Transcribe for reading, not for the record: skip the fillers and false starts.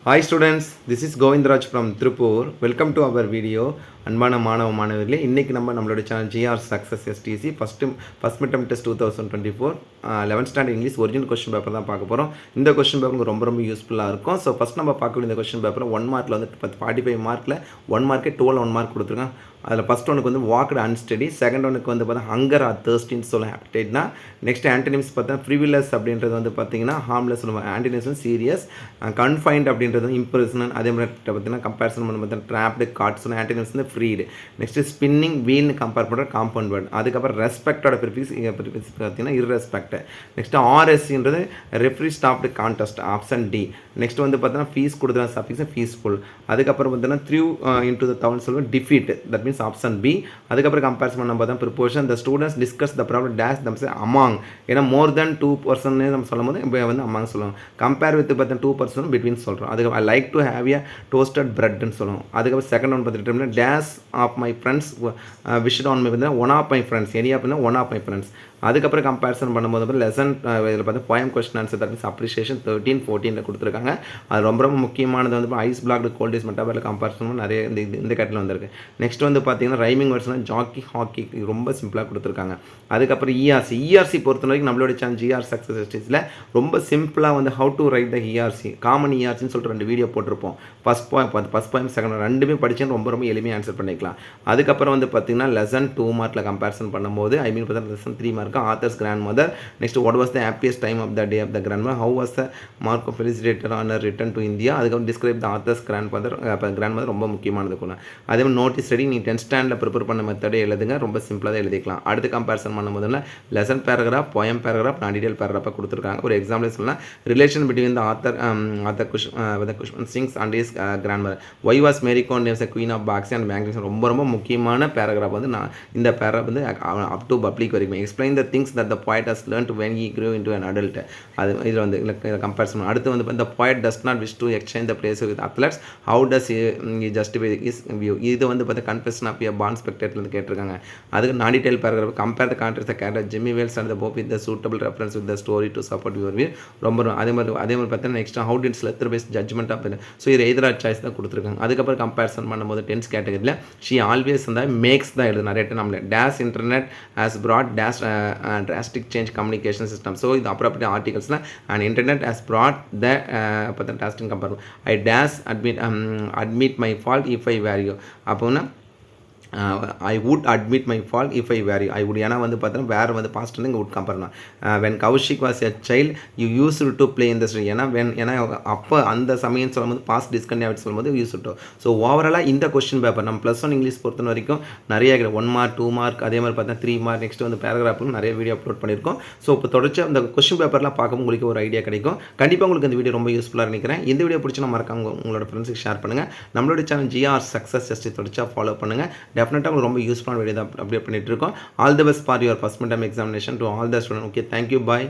Hi students, this is Govindraj from Tripur. Welcome to our video. அன்பான மாணவர்களே, இன்றைக்கி நம்மளோட channel GR success STC first midterm test 2024 11th standard English original question paper தான் பார்க்க போகிறோம். இந்த கொஸ்டின் பேப்பர் ரொம்ப யூஸ்ஃபுல்லாக இருக்கும். ஸோ ஃபஸ்ட் நம்ம பார்க்கக்கூடிய இந்த கொஸ்டின் பேப்பரில் 1 மார்க்கில் வந்து 45 மார்க்கில் 1 மார்க்கே 12 1 மார்க் கொடுத்துருக்காங்க. அதில் ஃபஸ்ட் ஒனுக்கு வந்து வாக்டு அன்ஸ்டடி, செகண்ட் ஒனுக்கு வந்து பார்த்தா ஹங்கர் ஆர் தேர்ஸ்டின்னு சொல்ல ஆப்டேட்னா, நெக்ஸ்ட் ஆன்டனிம்ஸ் பார்த்தா ஃப்ரிவிலஸ் அப்படின்றது வந்து பார்த்தீங்கன்னா ஹார்ம்லெஸ் சொல்லுவாங்க. ஆன்டனிம்ஸ் வந்து சீரியஸ், கன்ஃபைன்ட் அப்படின்றது வந்து இம்ப்ரெஷன், அதே மாதிரி பார்த்தீங்கன்னா கம்பேரிசன் பண்ணி பார்த்தா ட்ராப்டு கார்ட்ஸ், ஆன்டனிம்ஸ் வந்து ஃப்ரீடு. நெக்ஸ்ட்டு ஸ்பின்னிங் வீல்னு கம்பேர் பண்ணுற காம்பவுண்ட் வேர்டு. அதுக்கப்புறம் ரெஸ்பெக்டோட ப்ரிஃபிக்ஸ் பார்த்தீங்கன்னா இர்ரெஸ்பெக்ட். நெக்ஸ்ட்டு ஆர்எஸ்சின்றது referee stopped contest, option D. Next வந்து பார்த்தீங்கன்னா ஃபீஸ் கொடுத்துருக்க சஃபிக்ஸ் ஃபீஸ்ஃபுல். அதுக்கப்புறம் பார்த்தீங்கன்னா த்ரூ இன்டு த தவுன் சொல்லுவோம் defeat, that means option B. அதுக்கப்புறம் கம்பேரிசன் நம்ம பார்த்தா preposition the students discuss the problem dash them among. ஏன்னா மோர் தென் 2% நம்ம சொல்லும் போது இப்போ வந்து அமாங் சொல்லுவோம். கம்பேர் வித் பார்த்தா 2% பிட்வீன் சொல்கிறோம். அதுக்கு I like to have a toasted பிரெட்னு சொல்லுவோம். அதுக்கப்புறம் செகண்ட் ஒன் பார்த்துட்டு dash of my friends wished on my வந்து one of my friends, any அப்படின்னா ஒன் ஆஃப் மை ஃப்ரெண்ட்ஸ். அதுக்கப்புறம் கம்பேரிசன் பண்ணும்போது லெசன் இதில் பார்த்து poem question answer that means appreciation 13 14 கொடுத்துருக்காங்க. அது ரொம்ப முக்கியமானது வந்து ஐஸ் பிளாக்டு கோல்டேஜ் மெட்டாபரில் கம்பேரிசன் நிறைய இந்த கட்டில் வந்திருக்கு. நெக்ஸ்ட் வந்து பார்த்தீங்கன்னா ரைமிங் வேர்ட்ஸ்லாம் ஜாக்கி ஹாக்கி ரொம்ப சிம்பிளாக கொடுத்துருக்காங்க. அதுக்கப்புறம் இஆர்சி பொறுத்த வரைக்கும் நம்மளோட சேனல் ஜிஆர் சக்ஸஸ் ஸ்டேஜில் ரொம்ப சிம்பிளாக வந்து how to write the ERC, common இஆர்சின்னு சொல்லிட்டு 2 வீடியோ போட்டிருப்போம். ஃபஸ்ட் பாயிண்ட் செகண்ட் ரெண்டுமே படித்தேன், ரொம்ப எளிமையாக ஆன்சர் பண்ணிக்கலாம். அதுக்கப்புறம் வந்து பார்த்தீங்கன்னா லெசன் 2 மார்க்கில் கம்பேரிசன் பண்ணும்போது பார்த்தா lesson 3 mark author's grandmother. Next, what was the happiest time of the day of the grandmother? How was the mark of felicitator on her return to India? அதுக்கு describe the author's grandmother ரொம்ப முக்கியமானது கூட. அதே மாதிரி notice ready, நீ 10th ஸ்டாண்டர்டில் prepare பண்ண மெத்தடே எழுதுங்க, ரொம்ப சிம்பிளாக தான் எழுதிக்கலாம். அடுத்து கம்பேரிசன் பண்ணும்போதுல லெசன் பேராகிராஃப், போயம் பேராகிராஃப், நான் டீடைல் பேராகிராஃபாக கொடுத்துருக்காங்க. ஒரு எக்ஸாம்பிள் சொல்லலாம், relation between the author Khushwant Singh's and is grandmother. Why was Mary Kom names queen of boxy and banking. ரொம்ப முக்கியமான பேராகிராஃப் வந்து நான் இந்த பேராகிராஃப் வந்து அப் டு பப்ளிக் வரைக்கும் explain the things that the poet has learned when he grew into an adult. அது இதில் வந்து கம்பேரிசன். அடுத்து வந்து the poet does not wish to exchange the place with athletes. How does he justify his view? இது வந்து பார்த்தா confession of a பாண்ட் ஸ்பெக்டேட்டர்லேருந்து கேட்டிருக்காங்க. அதுக்கு நான் detail paragraph compare the contrast the character Jimmy Wales and the pope with the suitable reference with the story to support your view. ரொம்ப அதே மாதிரி பார்த்தீங்கன்னா next how did Slater based judgement of. So இது எதிராக choice தான் கொடுத்துருக்காங்க. அதுக்கப்புறம் comparison பண்ணும்போது 10th கேட்டகரியில் ஷி ஆல்வேஸ் வந்து மேக்ஸ் தான் எழுது நிறைய டைம் நம்மளே dash internet has brought dash drastic change communication system. So the appropriate articles and internet has brought the drastic comparison. I dash admit my fault if I were you. அப்போனா I would admit my fault if I were I would. ஏன்னா வந்து பார்த்தீங்கன்னா வேறு வந்து past வந்து இங்கே would compare பண்ணலாம். When Kaushik was a child you used to play இந்த ஸ்ட்ரீ. ஏன்னா அப்போ அந்த சமயம் சொல்லும்போது பாஸ்ட் டிஸ்கன்டினியூட்டி சொல்லும்போது யூஸ் டு. ஸோ ஓவராலாக இந்த கொஸ்டின் பேப்பர் நம்ம +1 இங்கிலீஷ் பொறுத்த வரைக்கும் நிறைய 1 மார்க் 2 மார்க் அதே மாதிரி பார்த்தா 3 மார்க் நெக்ஸ்ட் வந்து பேராகிராஃப்னு நிறைய வீடியோ அப்லோட் பண்ணியிருக்கோம். ஸோ இப்போ தொடர்ச்சி அந்த கொஸ்டின் பேப்பர்லாம் பார்க்கும் உங்களுக்கு ஒரு ஐடியா கிடைக்கும். கண்டிப்பாக உங்களுக்கு இந்த வீடியோ ரொம்ப யூஸ்ஃபுல்லாக நினைக்கிறேன். இந்த வீடியோ பிடிச்சா மறக்காம உங்களோட ஃப்ரெண்ட்ஸுக்கு ஷேர் பண்ணுங்கள். நம்மளோட சேனல் ஜிஆர் சக்ஸஸ் ஜஸ்ட் தொடர்ச்சியாக ஃபாலோ பண்ணுங்கள். டெஃபினட்டாக உங்களுக்கு ரொம்ப யூஸ்ஃபுல்லான வீடியோ தான் அப்டேட் பண்ணிட்டு இருக்கோம். All the best for your first mid term examination to all the student. Okay, thank you, bye.